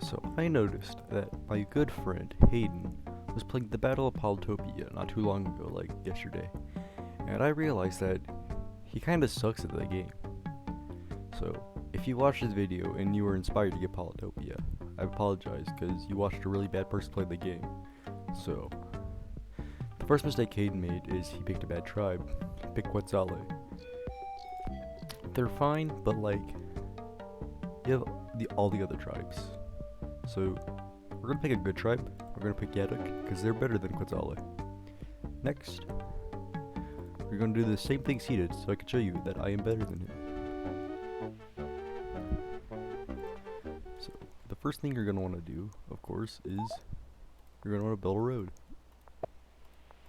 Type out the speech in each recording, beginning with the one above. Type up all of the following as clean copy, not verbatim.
So I noticed that my good friend Hayden was playing the Battle of Polytopia not too long ago, like yesterday, and I realized that he kinda sucks at the game. So if you watched this video and you were inspired to get Polytopia, I apologize because you watched a really bad person play the game. So the first mistake Hayden made is he picked a bad tribe. He picked Quetzale. They're fine, but like you have all the other tribes. So we're gonna pick a good tribe. We're gonna pick Yadak because they're better than Quetzale. Next, we're gonna do the same things he did, so I can show you that I am better than him. So the first thing you're gonna want to do, of course, is you're gonna want to build a road.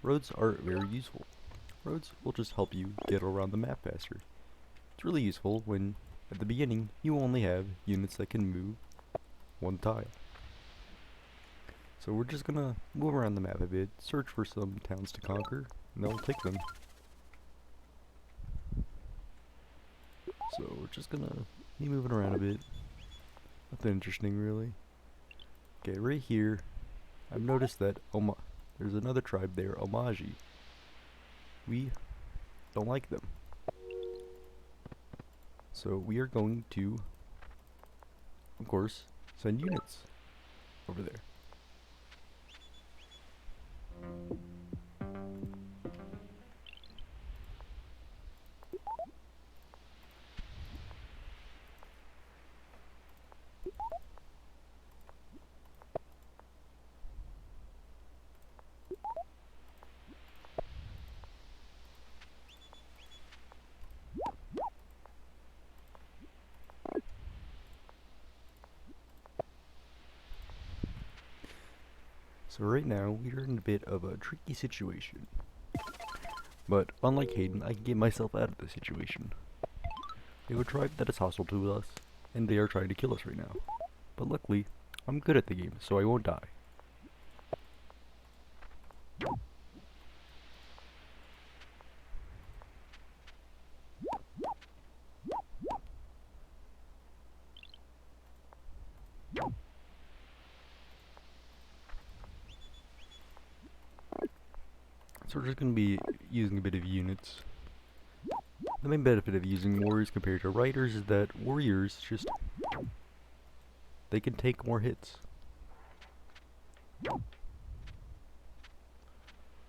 Roads are very useful. Roads will just help you get around the map faster. It's really useful when, at the beginning, you only have units that can move one tile. So we're just gonna move around the map a bit, search for some towns to conquer, and then we'll take them. So we're just gonna be moving around a bit. Nothing interesting really. Okay, right here, I've noticed that there's another tribe there, Omaji. We don't like them. So we are going to, of course, send units over there. So right now, we are in a bit of a tricky situation. But unlike Hayden, I can get myself out of the situation. We have a tribe that is hostile to us, and they are trying to kill us right now. But luckily, I'm good at the game, so I won't die. So we're just going to be using a bit of units. The main benefit of using warriors compared to riders is that warriors they can take more hits.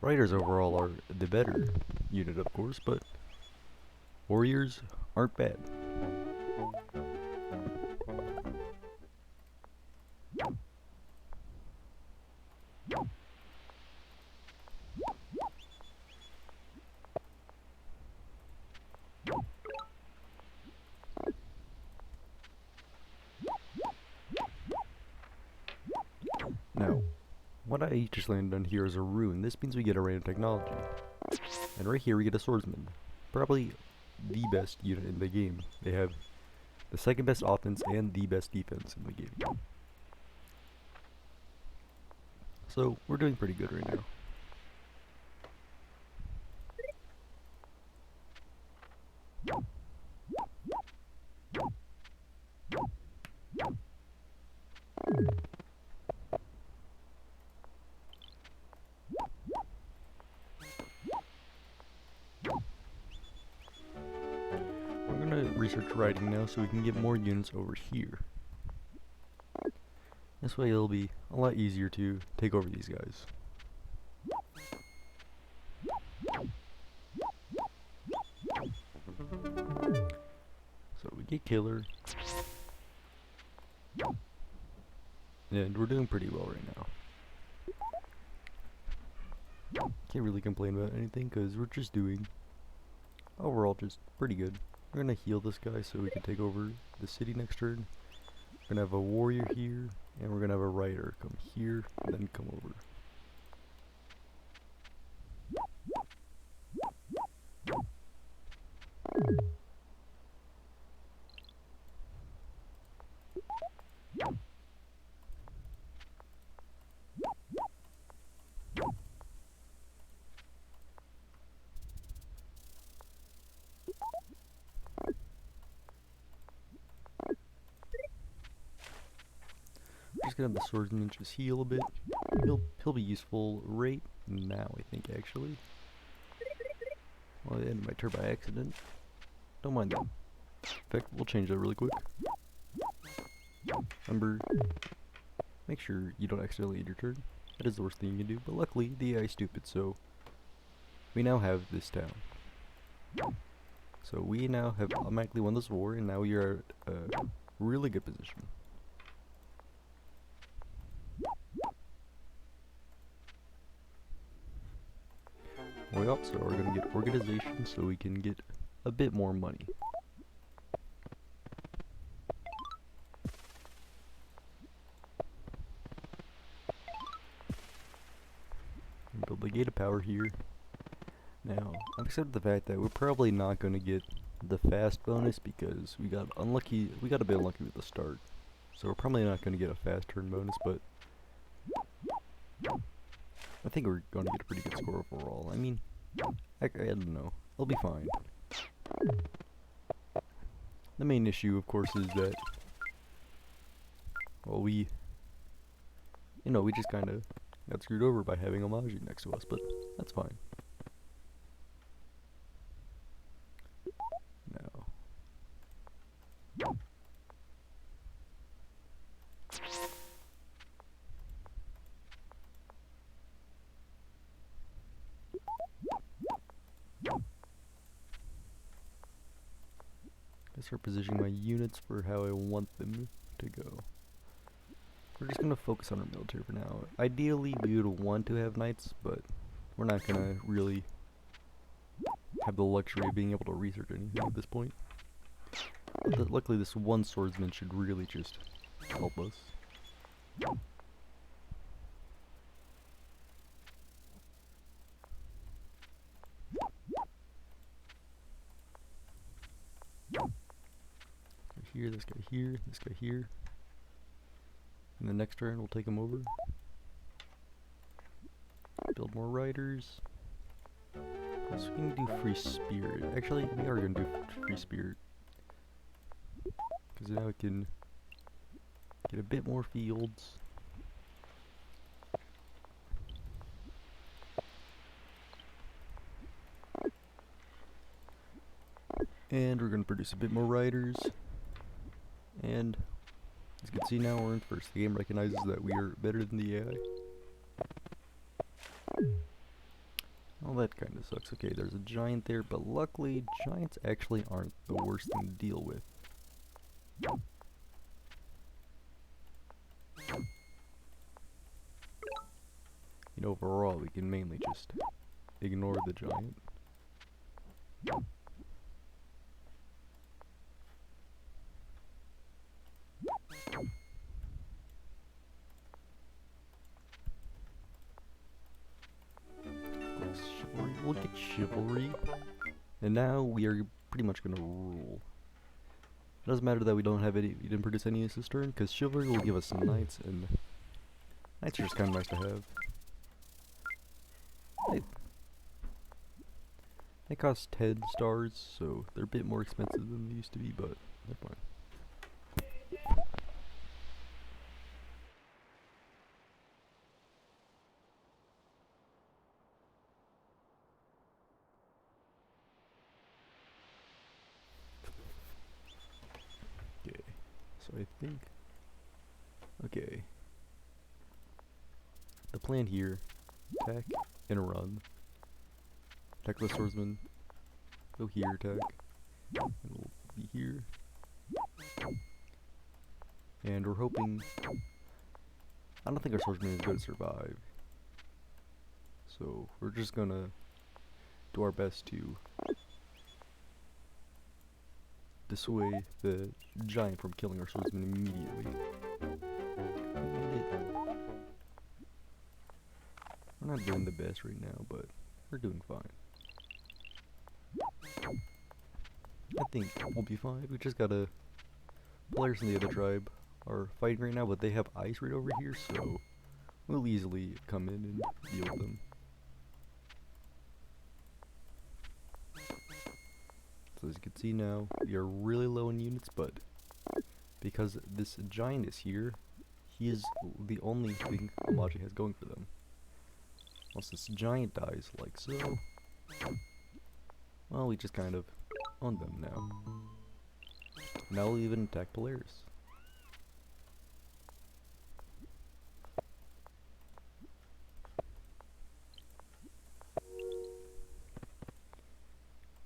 Riders overall are the better unit, of course, but warriors aren't bad. Now, what I just landed on here is a rune. This means we get a random technology. And right here we get a swordsman. Probably the best unit in the game. They have the second best offense and the best defense in the game. So, we're doing pretty good right now. We're gonna research riding now so we can get more units over here. This way it'll be a lot easier to take over these guys. So we get killer. And we're doing pretty well right now. Can't really complain about anything because we're just doing overall just pretty good. We're gonna heal this guy so we can take over the city next turn. We're gonna have a warrior here, and we're gonna have a rider come here and then come over. just gonna have the swordsman just heal a bit. He'll be useful right now, I think, actually. Well, I ended my turn by accident. Don't mind that. In fact, we'll change that really quick. Remember, make sure you don't accidentally end your turn. That is the worst thing you can do, but luckily the AI is stupid, so we now have this town. So we now have automatically won this war, and now we are at a really good position. We also are going to get organization so we can get a bit more money. Build the gate of power here. Now, I'm excited the fact that we're probably not going to get the fast bonus because we got unlucky. We got a bit unlucky with the start, so we're probably not going to get a fast turn bonus. But I think we're going to get a pretty good score overall. I mean, I don't know. It'll be fine. The main issue, of course, is that, well, we just kind of got screwed over by having Omaji next to us, but that's fine. Now, I start positioning my units for how I want them to go. We're just gonna focus on our military for now. Ideally, we would want to have knights, but we're not gonna really have the luxury of being able to research anything at this point. But luckily, this one swordsman should really just help us. Here, this guy here, this guy here. And the next turn, we'll take him over. Build more riders. So we can do free spirit. Actually, we are going to do free spirit. Because now we can get a bit more fields. And we're going to produce a bit more riders. And as you can see now, we're in first. The game recognizes that we are better than the AI. Well, that kind of sucks. Okay, there's a giant there, but luckily, giants actually aren't the worst thing to deal with. You know, overall, we can mainly just ignore the giant. We'll get chivalry, and now we are pretty much gonna rule. It doesn't matter that we didn't produce any this turn, because chivalry will give us some knights, and knights are just kind of nice to have. They cost 10 stars, so they're a bit more expensive than they used to be, but they're fine. So I think, okay, the plan here, attack and run, attack the swordsman, go here, attack, and we'll be here, and we're hoping, I don't think our swordsman is going to survive, so we're just going to do our best to dissuade the giant from killing our swordsman immediately. We're not doing the best right now, but we're doing fine. I think we'll be fine. We just gotta... Players in the other tribe are fighting right now, but they have ice right over here, so we'll easily come in and deal with them. So as you can see now, we are really low in units, but because this giant is here, he is the only thing Amaji has going for them. Once this giant dies, like so, well, we just kind of own them now. Now we'll even attack Polaris.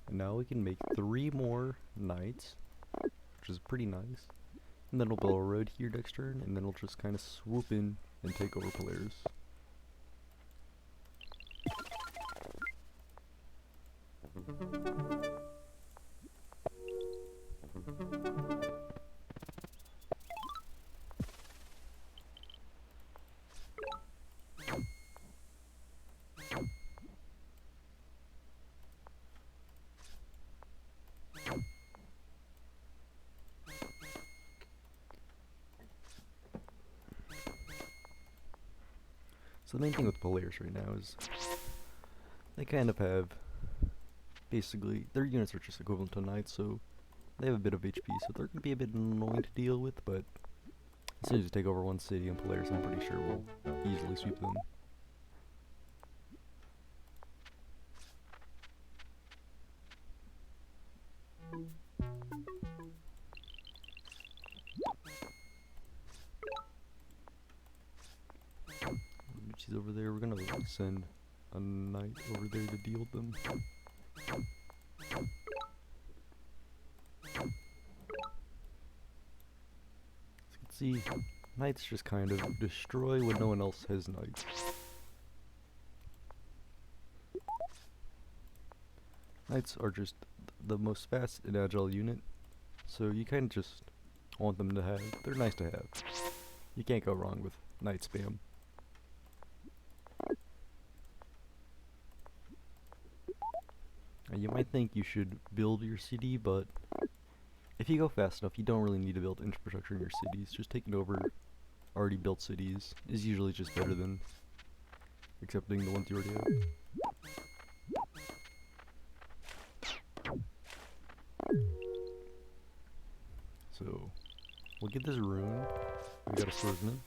And now we can make 3 more knights, which is pretty nice. And then we'll build a road here next turn, and then we'll just kind of swoop in and take over Polaris. So the main thing with Polaris right now is they kind of have, basically, their units are just equivalent to knights, so they have a bit of HP, so they're going to be a bit annoying to deal with, but as soon as you take over one city in Polaris, I'm pretty sure we'll easily sweep them. She's over there. We're gonna send a knight over there to deal with them. As you can see, knights just kind of destroy when no one else has knights. Knights are just the most fast and agile unit, so you kind of just want them to have. They're nice to have. You can't go wrong with knight spam. You might think you should build your city, but if you go fast enough, you don't really need to build infrastructure in your cities. Just taking over already built cities is usually just better than accepting the ones you already have. So, we'll get this rune. We got a swordsman.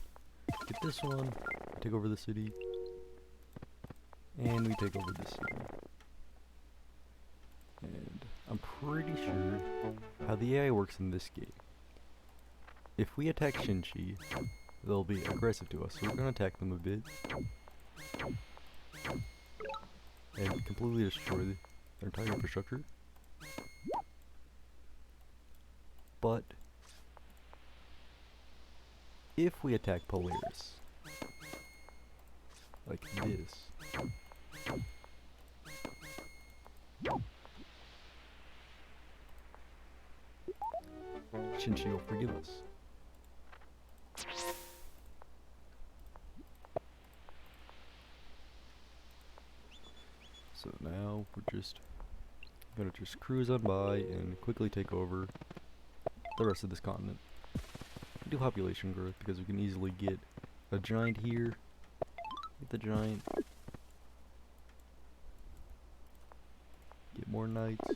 Get this one, take over the city, and we take over this city. And I'm pretty sure how the AI works in this game. If we attack Shinchi, they'll be aggressive to us, so we're going to attack them a bit. And completely destroy their entire infrastructure. But if we attack Polaris, like this, Shinchi will forgive us. So now we're just gonna cruise on by and quickly take over the rest of this continent. Do population growth because we can easily get a giant here. Get the giant. Get more knights.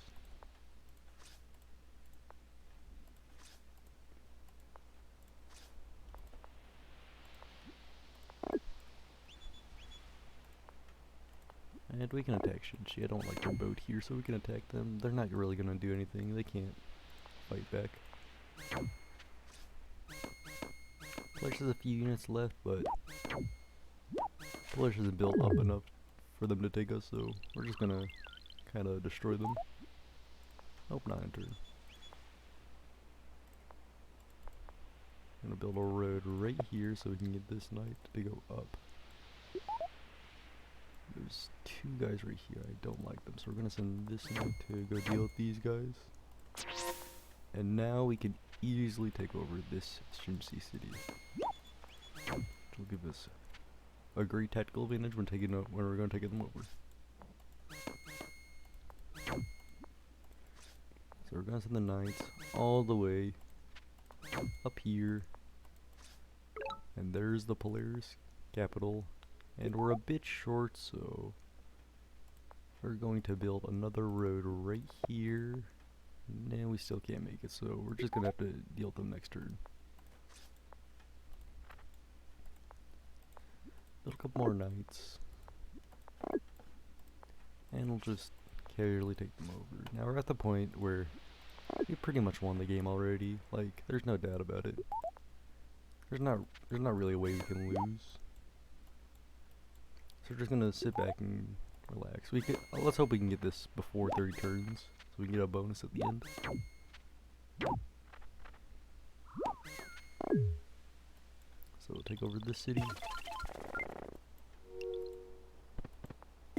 And we can attack Shinchi. I don't like their boat here, so we can attack them. They're not really gonna do anything. They can't fight back. Polaris has a few units left, but Polaris isn't built up enough for them to take us, so we're just gonna kind of destroy them. Nope, not enter. I'm gonna build a road right here so we can get this knight to go up. There's 2 guys right here. I don't like them, so we're gonna send this knight to go deal with these guys. And now we can easily take over this Shinchi city, which will give us a great tactical advantage when we're going to take them over. So we're going to send the knights all the way up here, and there's the Polaris capital, and we're a bit short, so we're going to build another road right here. And we still can't make it, so we're just gonna have to deal with them next turn. build a couple more knights, and we'll just casually take them over. Now we're at the point where we pretty much won the game already. Like, there's no doubt about it. There's not really a way we can lose. So we're just gonna sit back and relax. We could let's hope we can get this before 30 turns, so we can get a bonus at the end. So we'll take over this city.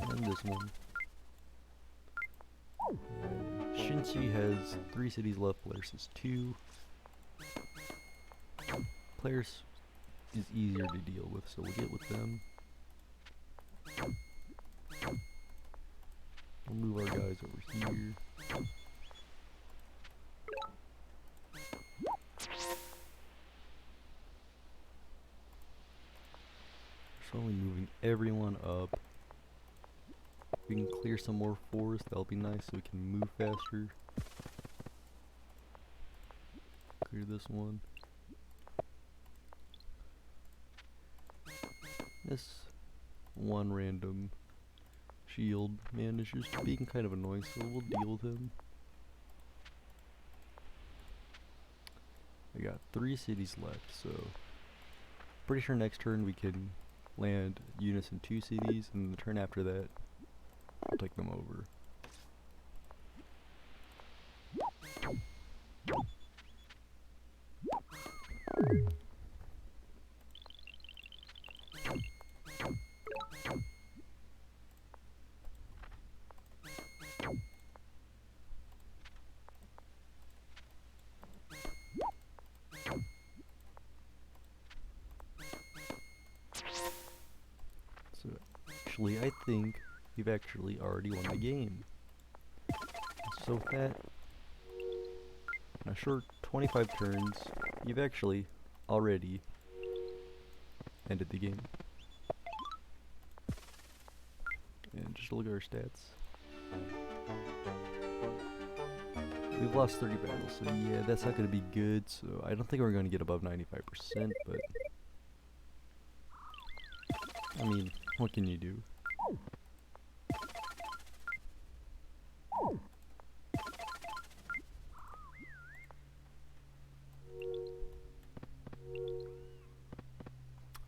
And this one. And Shinchi has 3 cities left, Polaris has 2. Polaris is easier to deal with, so we'll get with them. We'll move our guys over here. Slowly moving everyone up. We can clear some more forest, that'll be nice so we can move faster. Clear this one. This one random shield man is just being kind of annoying, so we'll deal with him. We got 3 cities left, so pretty sure next turn we can land units in 2 cities, and the turn after that we'll take them over. So actually, I think we've actually already won the game. So with that, in a short 25 turns, you've actually already ended the game. And just look at our stats. We've lost 30 battles, so yeah, that's not going to be good, so I don't think we're going to get above 95%, but I mean, what can you do?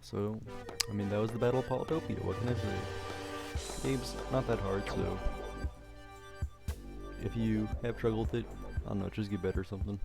So, I mean, that was the Battle of Polytopia, what can I say? Game's not that hard, so if you have trouble with it, I don't know, just get better or something.